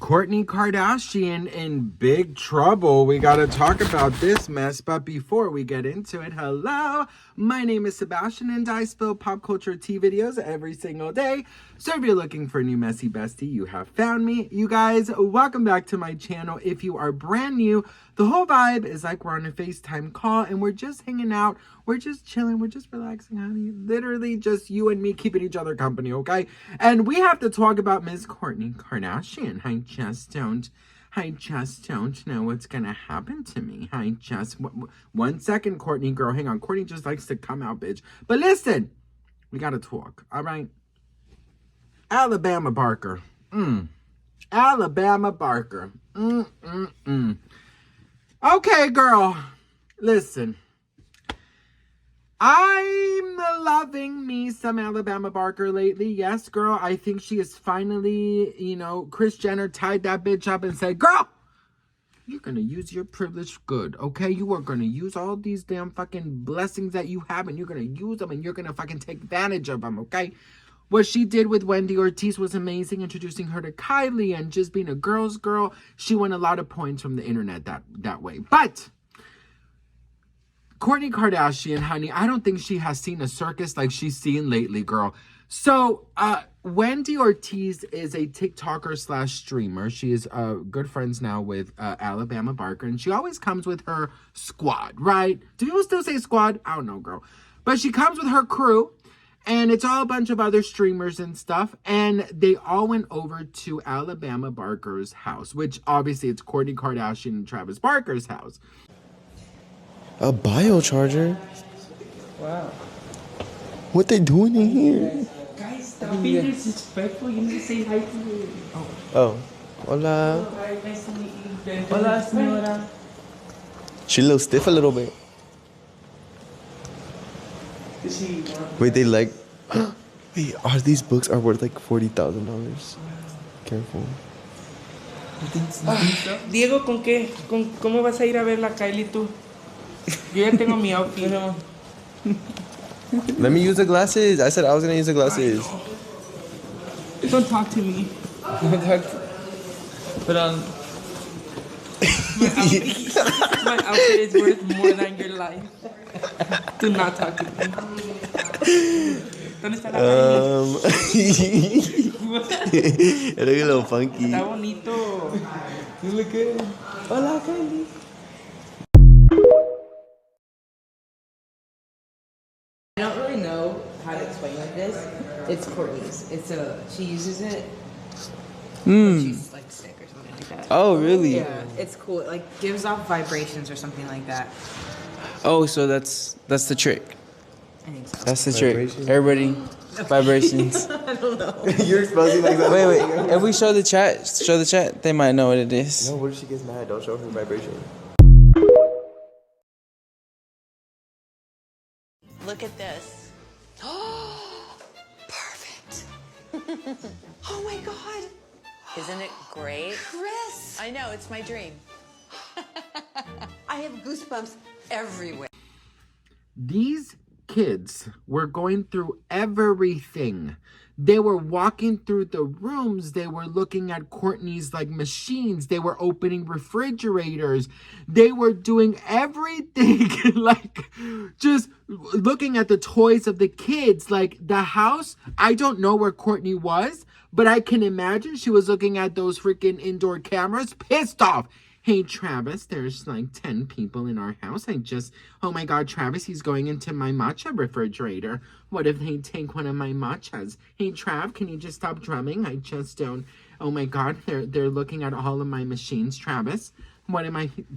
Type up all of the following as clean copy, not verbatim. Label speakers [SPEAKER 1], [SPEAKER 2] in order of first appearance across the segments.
[SPEAKER 1] Kourtney Kardashian in big trouble. We got to talk about this mess, but before we get into it, hello, my name is Sebastian and I spill pop culture tea videos every single day. So if you're looking for a new messy bestie, you have found me. You guys, welcome back to my channel. If you are brand new, the whole vibe is like we're on a FaceTime call and we're just hanging out. We're just chilling. We're just relaxing, honey. Literally just you and me keeping each other company, okay? And we have to talk about Miss Kourtney Kardashian. I just don't know what's gonna happen to me. One second, Kourtney girl. Hang on. Kourtney just likes to come out, bitch. But listen, we gotta talk, all right? Alabama Barker. Alabama Barker. Okay, girl. Listen. I'm loving me some Alabama Barker lately. Yes, girl. I think she is finally, Kris Jenner tied that bitch up and said, girl, you're going to use your privilege good, okay? You are going to use all these damn fucking blessings that you have and you're going to use them and you're going to fucking take advantage of them, okay? What she did with Wendy Ortiz was amazing, introducing her to Kylie and just being a girl's girl. She won a lot of points from the internet that way. But Kourtney Kardashian, honey, I don't think she has seen a circus like she's seen lately, girl. So, Wendy Ortiz is a TikToker / streamer. She is good friends now with Alabama Barker, and she always comes with her squad, right? Do people still say squad? I don't know, girl. But she comes with her crew, and it's all a bunch of other streamers and stuff, and they all went over to Alabama Barker's house, which obviously it's Kourtney Kardashian and Travis Barker's house.
[SPEAKER 2] A biocharger?
[SPEAKER 3] Wow.
[SPEAKER 2] What they doing in here?
[SPEAKER 3] Guys, stop being disrespectful. You need to say hi to me.
[SPEAKER 2] Oh. Hola.
[SPEAKER 3] Hi, nice to meet you. Hola, señora.
[SPEAKER 2] She a little stiff a little bit.
[SPEAKER 3] Is she?
[SPEAKER 2] Wait, they like... Wait, these books are worth like $40,000. Careful.
[SPEAKER 3] Diego, ¿con qué? ¿Cómo vas a ir a ver la Kylie tú? Yo ya tengo mi outfit.
[SPEAKER 2] Let me use the glasses. I said I was gonna use the glasses.
[SPEAKER 3] Don't talk to me. Put on. My outfit is worth more than your life. Do not talk to me. ¿Dónde está la Kylie?
[SPEAKER 2] It look a little funky.
[SPEAKER 3] Está bonito. You look good. Hola, Kylie.
[SPEAKER 4] I don't really know how to explain like this. It's Kourtney's. She uses it when she's like sick or something like that.
[SPEAKER 2] Oh, really?
[SPEAKER 4] Yeah, it's cool. It like gives off vibrations or something like that.
[SPEAKER 5] Oh, so that's the trick.
[SPEAKER 4] I think so.
[SPEAKER 5] That's the trick. Everybody, vibrations.
[SPEAKER 4] I don't know.
[SPEAKER 2] You're exposing like that.
[SPEAKER 5] Wait. If we show the chat, they might know what it is.
[SPEAKER 2] No, what if she gets mad? Don't show her vibration.
[SPEAKER 6] Look at this. Oh, perfect. Oh my God. Isn't it great? Kris. I know, it's my dream. I have goosebumps everywhere.
[SPEAKER 1] These kids were going through everything. They were walking through the rooms. They were looking at Kourtney's like machines. They were opening refrigerators. They were doing everything, like just looking at the toys of the kids. Like the house, I don't know where Kourtney was, but I can imagine she was looking at those freaking indoor cameras, pissed off. Hey, Travis, there's like 10 people in our house. Oh my God, Travis, he's going into my matcha refrigerator. What if they take one of my matchas? Hey, Trav, can you just stop drumming? I just don't. Oh my God, they're looking at all of my machines, Travis.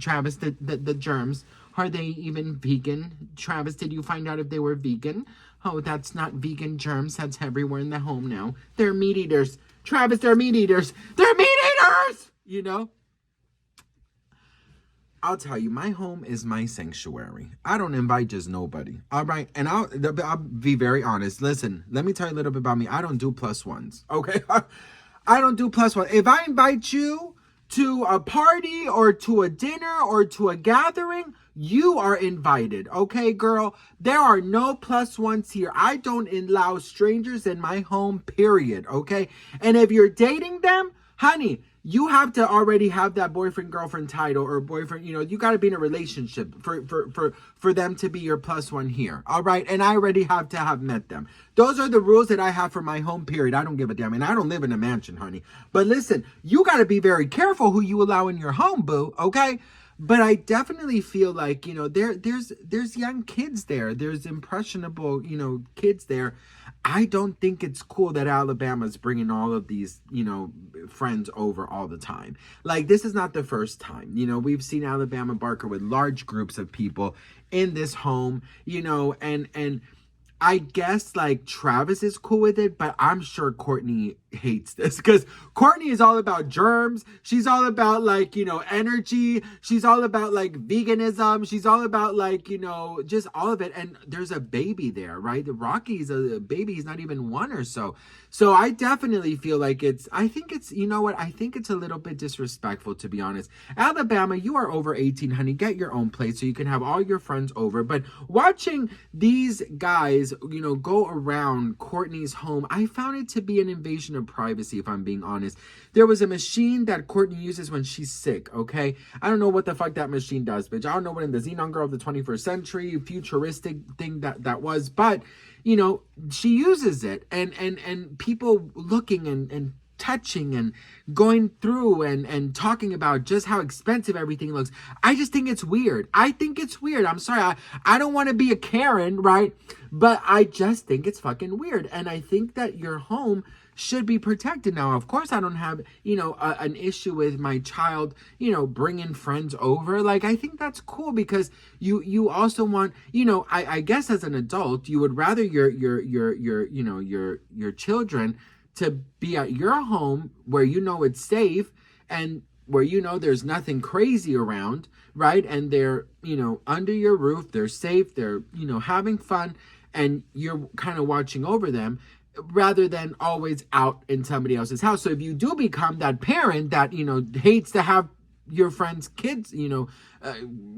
[SPEAKER 1] Travis, the germs, are they even vegan? Travis, did you find out if they were vegan? Oh, that's not vegan germs. That's everywhere in the home now. They're meat eaters. Travis, they're meat eaters. They're meat eaters! You know? I'll tell you, my home is my sanctuary. I don't invite just nobody. All right? And I'll be very honest. Listen, let me tell you a little bit about me. I don't do +1s, okay? I don't do +1. If I invite you to a party or to a dinner or to a gathering, you are invited, okay, girl? There are no +1s here. I don't allow strangers in my home, period, okay? And if you're dating them, honey, you have to already have that boyfriend girlfriend title, or boyfriend, you know, you got to be in a relationship for them to be your plus one here. All right, and I already have to have met them. Those are the rules that I have for my home, period. I don't give a damn, and I don't live in a mansion, honey. But listen, you got to be very careful who you allow in your home, boo. Okay. But I definitely feel like, you know, there's young kids there. There's impressionable, you know, kids there. I don't think it's cool that Alabama's bringing all of these, you know, friends over all the time. Like, this is not the first time. You know, we've seen Alabama Barker with large groups of people in this home, you know, and I guess, like, Travis is cool with it, but I'm sure Kourtney hates this, because Kourtney is all about germs. She's all about, like, you know, energy. She's all about, like, veganism. She's all about, like, you know, just all of it. And there's a baby there, right? Rocky's a baby. He's not even one or so. So I definitely feel like I think it's, you know what? I think it's a little bit disrespectful, to be honest. Alabama, you are over 18, honey. Get your own place so you can have all your friends over. But watching these guys, you know, go around Kourtney's home, I found it to be an invasion of privacy, if I'm being honest. There was a machine that Kourtney uses when she's sick, okay? I don't know what the fuck that machine does, bitch. I don't know what in the Xenon Girl of the 21st century futuristic thing that was, but, you know, she uses it, and people looking and touching and going through and talking about just how expensive everything looks. I just think it's weird. I think it's weird. I'm sorry. I don't want to be a Karen, right? But I just think it's fucking weird. And I think that your home should be protected. Now, of course, I don't have, you know, an issue with my child, you know, bringing friends over. Like, I think that's cool, because you also want, you know, I guess as an adult, you would rather your you know, your children to be at your home where you know it's safe and where you know there's nothing crazy around, right? And they're, you know, under your roof, they're safe, they're, you know, having fun, and you're kind of watching over them, rather than always out in somebody else's house. So if you do become that parent that, you know, hates to have your friends' kids, you know,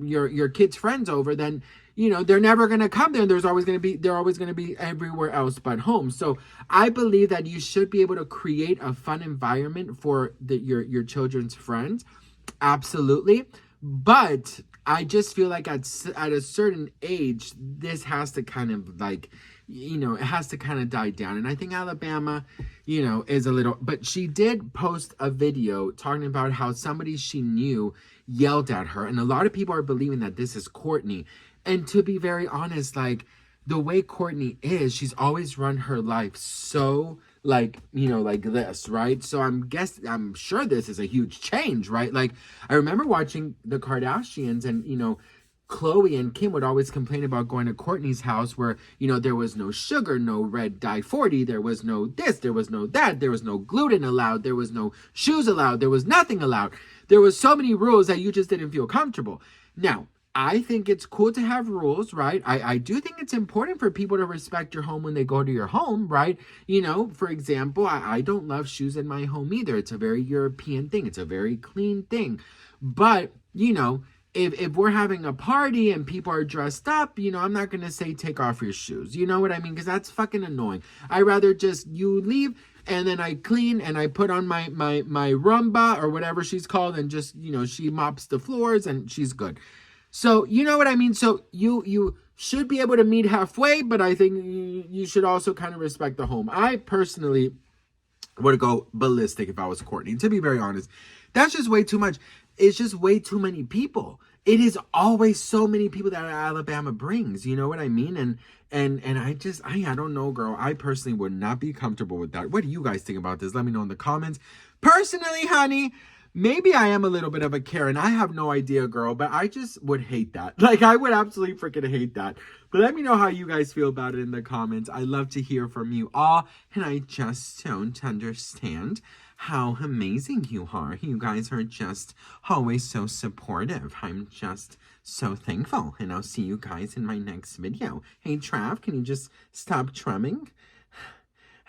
[SPEAKER 1] your kids' friends over, then, you know, they're never going to come there, and they're always going to be everywhere else but home. So I believe that you should be able to create a fun environment for your children's friends. Absolutely. But I just feel like at a certain age, this has to kind of, like, you know, it has to kind of die down. And I think Alabama, you know, is a little, but she did post a video talking about how somebody she knew yelled at her. And a lot of people are believing that this is Kourtney. And to be very honest, like, the way Kourtney is, she's always run her life so, like, you know, like this, right? So I'm sure this is a huge change, right? Like, I remember watching the Kardashians, and, you know, Khloe and Kim would always complain about going to Kourtney's house where, you know, there was no sugar, no red dye 40, there was no this, there was no that, there was no gluten allowed, there was no shoes allowed, there was nothing allowed. There was so many rules that you just didn't feel comfortable. Now, I think it's cool to have rules, right? I do think it's important for people to respect your home when they go to your home, right? You know, for example, I don't love shoes in my home either. It's a very European thing. It's a very clean thing. But, you know, if we're having a party and people are dressed up, you know, I'm not going to say take off your shoes. You know what I mean? Because that's fucking annoying. I rather just you leave, and then I clean, and I put on my Roomba or whatever she's called, and just, you know, she mops the floors and she's good. So, you know what I mean? So you should be able to meet halfway, but I think you should also kind of respect the home. I personally would go ballistic if I was Kourtney, to be very honest. That's just way too much. It's just way too many people. It is always so many people that Alabama brings, you know what I mean? And I don't know, girl. I personally would not be comfortable with that. What do you guys think about this? Let me know in the comments. Personally, honey, maybe I am a little bit of a Karen. I have no idea, girl, but I just would hate that. Like, I would absolutely freaking hate that. But let me know how you guys feel about it in the comments. I love to hear from you all, and I just don't understand how amazing you are. You guys are just always so supportive. I'm just so thankful, and I'll see you guys in my next video. Hey, Trav, can you just stop drumming?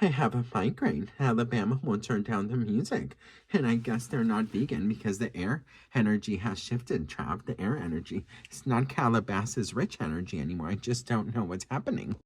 [SPEAKER 1] I have a migraine. Alabama won't turn down the music. And I guess they're not vegan because the air energy has shifted, Trav. The air energy. It's not Calabasas rich energy anymore. I just don't know what's happening.